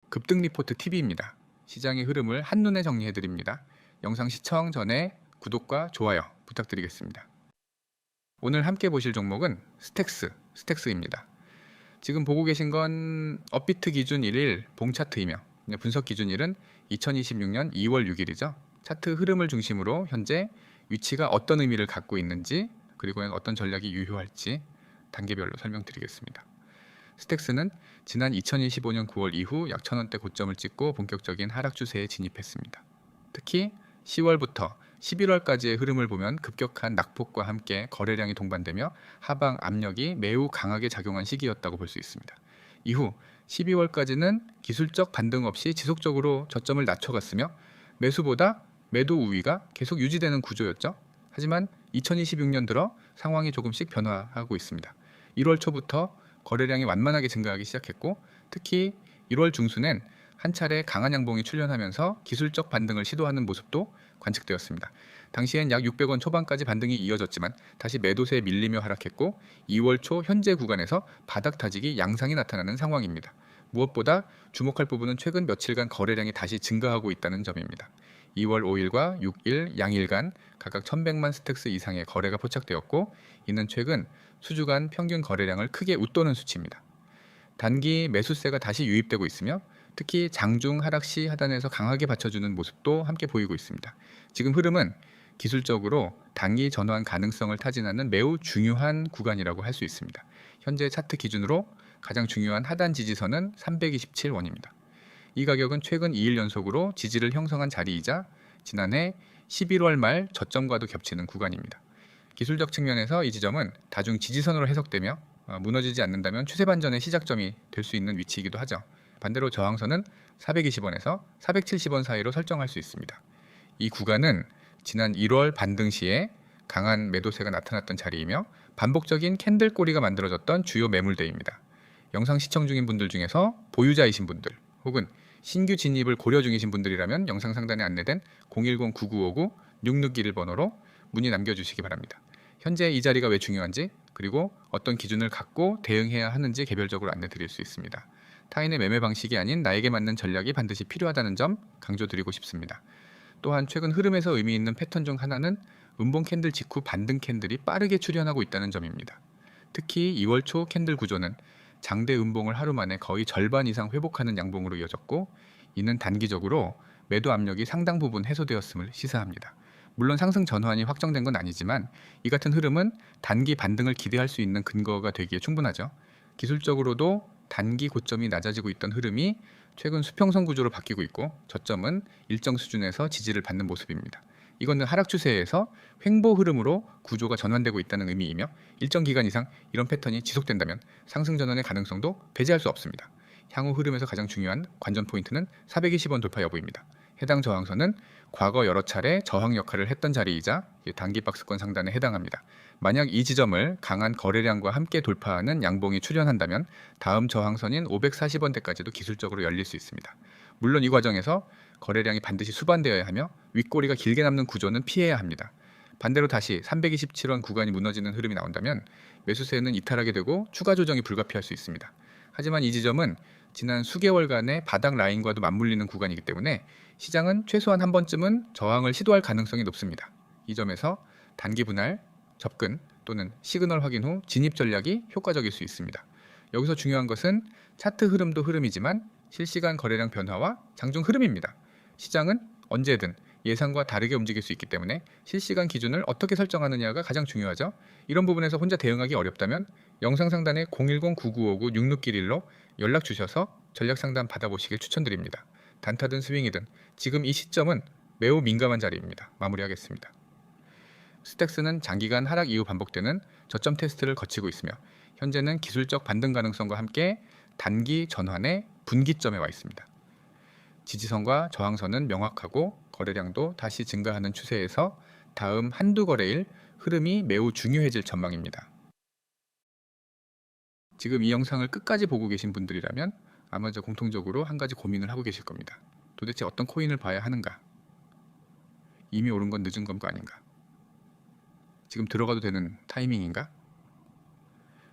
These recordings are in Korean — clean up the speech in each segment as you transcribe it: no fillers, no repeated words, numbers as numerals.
급등 리포트 TV입니다. 시장의 흐름을 한눈에 정리해드립니다. 영상 시청 전에 구독과 좋아요 부탁드리겠습니다. 오늘 함께 보실 종목은 스택스입니다. 지금 보고 계신 건 업비트 기준 1일 봉 차트이며 분석 기준일은 2026년 2월 6일이죠. 차트 흐름을 중심으로 현재 위치가 어떤 의미를 갖고 있는지 그리고 어떤 전략이 유효할지 단계별로 설명드리겠습니다. 스택스는 지난 2025년 9월 이후 약 1000원대 고점을 찍고 본격적인 하락 추세에 진입했습니다. 특히 10월부터 11월까지의 흐름을 보면 급격한 낙폭과 함께 거래량이 동반되며 하방 압력이 매우 강하게 작용한 시기였다고 볼 수 있습니다. 이후 12월까지는 기술적 반등 없이 지속적으로 저점을 낮춰갔으며 매수보다 매도 우위가 계속 유지되는 구조였죠. 하지만 2026년 들어 상황이 조금씩 변화하고 있습니다. 1월 초부터 거래량이 완만하게 증가하기 시작했고 특히 1월 중순엔 한 차례 강한 양봉이 출현하면서 기술적 반등을 시도하는 모습도 관측되었습니다. 당시엔 약 600원 초반까지 반등이 이어졌지만 다시 매도세에 밀리며 하락했고 2월 초 현재 구간에서 바닥 다지기 양상이 나타나는 상황입니다. 무엇보다 주목할 부분은 최근 며칠간 거래량이 다시 증가하고 있다는 점입니다. 2월 5일과 6일 양일간 각각 1100만 스택스 이상의 거래가 포착되었고 이는 최근 수주간 평균 거래량을 크게 웃도는 수치입니다. 단기 매수세가 다시 유입되고 있으며 특히 장중 하락 시 하단에서 강하게 받쳐주는 모습도 함께 보이고 있습니다. 지금 흐름은 기술적으로 단기 전환 가능성을 타진하는 매우 중요한 구간이라고 할 수 있습니다. 현재 차트 기준으로 가장 중요한 하단 지지선은 327원입니다. 이 가격은 최근 2일 연속으로 지지를 형성한 자리이자 지난해 11월 말 저점과도 겹치는 구간입니다. 기술적 측면에서 이 지점은 다중 지지선으로 해석되며 무너지지 않는다면 추세 반전의 시작점이 될 수 있는 위치이기도 하죠. 반대로 저항선은 420원에서 470원 사이로 설정할 수 있습니다. 이 구간은 지난 1월 반등 시에 강한 매도세가 나타났던 자리이며 반복적인 캔들 꼬리가 만들어졌던 주요 매물대입니다. 영상 시청 중인 분들 중에서 보유자이신 분들 혹은 신규 진입을 고려 중이신 분들이라면 영상 상단에 안내된 010-9959-6621번호로 문의 남겨주시기 바랍니다. 현재 이 자리가 왜 중요한지 그리고 어떤 기준을 갖고 대응해야 하는지 개별적으로 안내드릴 수 있습니다. 타인의 매매 방식이 아닌 나에게 맞는 전략이 반드시 필요하다는 점 강조드리고 싶습니다. 또한 최근 흐름에서 의미 있는 패턴 중 하나는 음봉 캔들 직후 반등 캔들이 빠르게 출현하고 있다는 점입니다. 특히 2월 초 캔들 구조는 장대 음봉을 하루 만에 거의 절반 이상 회복하는 양봉으로 이어졌고 이는 단기적으로 매도 압력이 상당 부분 해소되었음을 시사합니다. 물론 상승 전환이 확정된 건 아니지만 이 같은 흐름은 단기 반등을 기대할 수 있는 근거가 되기에 충분하죠. 기술적으로도 단기 고점이 낮아지고 있던 흐름이 최근 수평선 구조로 바뀌고 있고 저점은 일정 수준에서 지지를 받는 모습입니다. 이거는 하락 추세에서 횡보 흐름으로 구조가 전환되고 있다는 의미이며 일정 기간 이상 이런 패턴이 지속된다면 상승 전환의 가능성도 배제할 수 없습니다. 향후 흐름에서 가장 중요한 관전 포인트는 420원 돌파 여부입니다. 해당 저항선은 과거 여러 차례 저항 역할을 했던 자리이자 단기 박스권 상단에 해당합니다. 만약 이 지점을 강한 거래량과 함께 돌파하는 양봉이 출현한다면 다음 저항선인 540원대까지도 기술적으로 열릴 수 있습니다. 물론 이 과정에서 거래량이 반드시 수반되어야 하며 윗꼬리가 길게 남는 구조는 피해야 합니다. 반대로 다시 327원 구간이 무너지는 흐름이 나온다면 매수세는 이탈하게 되고 추가 조정이 불가피할 수 있습니다. 하지만 이 지점은 지난 수개월간의 바닥 라인과도 맞물리는 구간이기 때문에 시장은 최소한 한 번쯤은 저항을 시도할 가능성이 높습니다. 이 점에서 단기 분할, 접근 또는 시그널 확인 후 진입 전략이 효과적일 수 있습니다. 여기서 중요한 것은 차트 흐름도 흐름이지만 실시간 거래량 변화와 장중 흐름입니다. 시장은 언제든 예상과 다르게 움직일 수 있기 때문에 실시간 기준을 어떻게 설정하느냐가 가장 중요하죠. 이런 부분에서 혼자 대응하기 어렵다면 영상 상단에 010-9959-6611로 연락 주셔서 전략 상담 받아보시길 추천드립니다. 단타든 스윙이든 지금 이 시점은 매우 민감한 자리입니다. 마무리하겠습니다. 스택스는 장기간 하락 이후 반복되는 저점 테스트를 거치고 있으며 현재는 기술적 반등 가능성과 함께 단기 전환의 분기점에 와 있습니다. 지지선과 저항선은 명확하고 거래량도 다시 증가하는 추세에서 다음 한두 거래일 흐름이 매우 중요해질 전망입니다. 지금 이 영상을 끝까지 보고 계신 분들이라면 아마 공통적으로 한 가지 고민을 하고 계실 겁니다. 도대체 어떤 코인을 봐야 하는가? 이미 오른 건 늦은 건 아닌가? 지금 들어가도 되는 타이밍인가?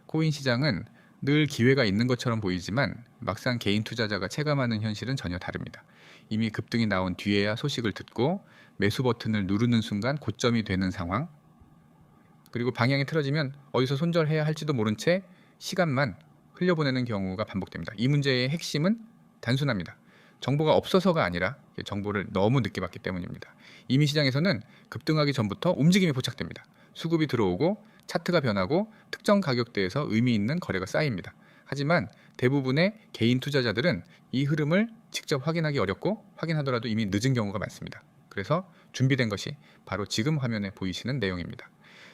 코인 시장은 늘 기회가 있는 것처럼 보이지만 막상 개인 투자자가 체감하는 현실은 전혀 다릅니다. 이미 급등이 나온 뒤에야 소식을 듣고 매수 버튼을 누르는 순간 고점이 되는 상황, 그리고 방향이 틀어지면 어디서 손절해야 할지도 모른 채 시간만 흘려보내는 경우가 반복됩니다. 이 문제의 핵심은 단순합니다. 정보가 없어서가 아니라 정보를 너무 늦게 받기 때문입니다. 이미 시장에서는 급등하기 전부터 움직임이 포착됩니다. 수급이 들어오고 차트가 변하고 특정 가격대에서 의미 있는 거래가 쌓입니다. 하지만 대부분의 개인 투자자들은 이 흐름을 직접 확인하기 어렵고 확인하더라도 이미 늦은 경우가 많습니다. 그래서 준비된 것이 바로 지금 화면에 보이시는 내용입니다.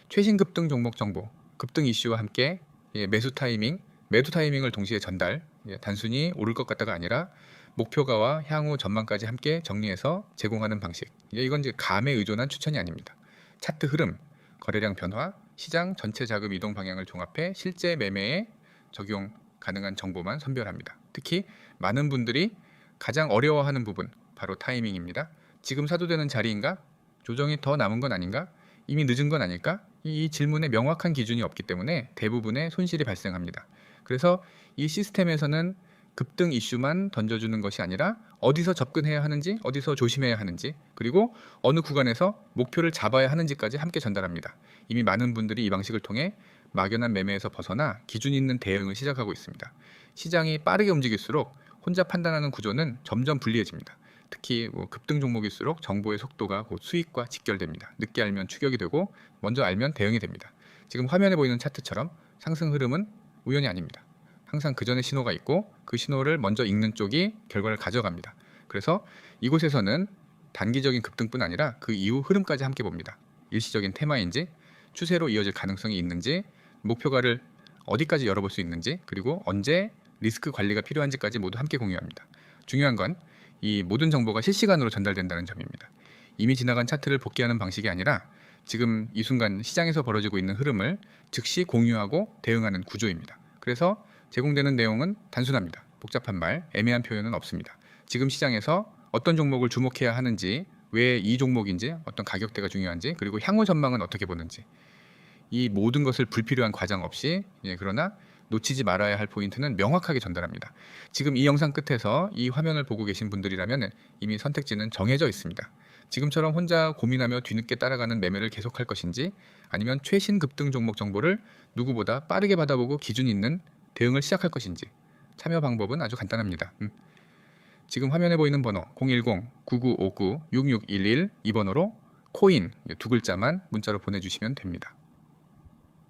최신 급등 종목 정보, 급등 이슈와 함께 매수 타이밍, 매도 타이밍을 동시에 전달, 단순히 오를 것 같다가 아니라 목표가와 향후 전망까지 함께 정리해서 제공하는 방식. 이건 이제 감에 의존한 추천이 아닙니다. 차트 흐름, 거래량 변화, 시장 전체 자금 이동 방향을 종합해 실제 매매에 적용 가능한 정보만 선별합니다. 특히 많은 분들이 가장 어려워하는 부분, 바로 타이밍입니다. 지금 사도 되는 자리인가? 조정이 더 남은 건 아닌가? 이미 늦은 건 아닐까? 이 질문에 명확한 기준이 없기 때문에 대부분의 손실이 발생합니다. 그래서 이 시스템에서는 급등 이슈만 던져주는 것이 아니라 어디서 접근해야 하는지, 어디서 조심해야 하는지, 그리고 어느 구간에서 목표를 잡아야 하는지까지 함께 전달합니다. 이미 많은 분들이 이 방식을 통해 막연한 매매에서 벗어나 기준 있는 대응을 시작하고 있습니다. 시장이 빠르게 움직일수록 혼자 판단하는 구조는 점점 불리해집니다. 특히 급등 종목일수록 정보의 속도가 곧 수익과 직결됩니다. 늦게 알면 추격이 되고 먼저 알면 대응이 됩니다. 지금 화면에 보이는 차트처럼 상승 흐름은 우연이 아닙니다. 항상 그 전에 신호가 있고 그 신호를 먼저 읽는 쪽이 결과를 가져갑니다. 그래서 이곳에서는 단기적인 급등뿐 아니라 그 이후 흐름까지 함께 봅니다. 일시적인 테마인지, 추세로 이어질 가능성이 있는지, 목표가를 어디까지 열어볼 수 있는지, 그리고 언제 리스크 관리가 필요한지까지 모두 함께 공유합니다. 중요한 건 이 모든 정보가 실시간으로 전달된다는 점입니다. 이미 지나간 차트를 복귀하는 방식이 아니라 지금 이 순간 시장에서 벌어지고 있는 흐름을 즉시 공유하고 대응하는 구조입니다. 그래서 제공되는 내용은 단순합니다. 복잡한 말, 애매한 표현은 없습니다. 지금 시장에서 어떤 종목을 주목해야 하는지, 왜 이 종목인지, 어떤 가격대가 중요한지, 그리고 향후 전망은 어떻게 보는지, 이 모든 것을 불필요한 과장 없이, 그러나 놓치지 말아야 할 포인트는 명확하게 전달합니다. 지금 이 영상 끝에서 이 화면을 보고 계신 분들이라면 이미 선택지는 정해져 있습니다. 지금처럼 혼자 고민하며 뒤늦게 따라가는 매매를 계속할 것인지, 아니면 최신 급등 종목 정보를 누구보다 빠르게 받아보고 기준 있는 대응을 시작할 것인지. 참여 방법은 아주 간단합니다. 지금 화면에 보이는 번호 010-9959-6611 이 번호로 코인 두 글자만 문자로 보내주시면 됩니다.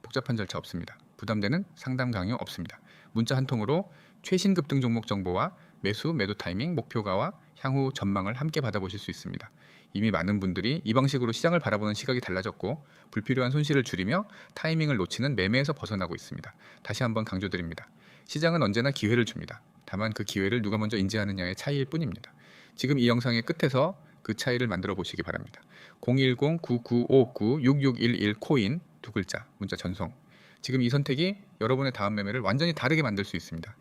복잡한 절차 없습니다. 부담되는 상담 강요 없습니다. 문자 한 통으로 최신 급등 종목 정보와 매수, 매도 타이밍, 목표가와 향후 전망을 함께 받아보실 수 있습니다. 이미 많은 분들이 이 방식으로 시장을 바라보는 시각이 달라졌고 불필요한 손실을 줄이며 타이밍을 놓치는 매매에서 벗어나고 있습니다. 다시 한번 강조드립니다. 시장은 언제나 기회를 줍니다. 다만 그 기회를 누가 먼저 인지하느냐의 차이일 뿐입니다. 지금 이 영상의 끝에서 그 차이를 만들어 보시기 바랍니다. 010-9959-6611 코인 두 글자 문자 전송. 지금 이 선택이 여러분의 다음 매매를 완전히 다르게 만들 수 있습니다.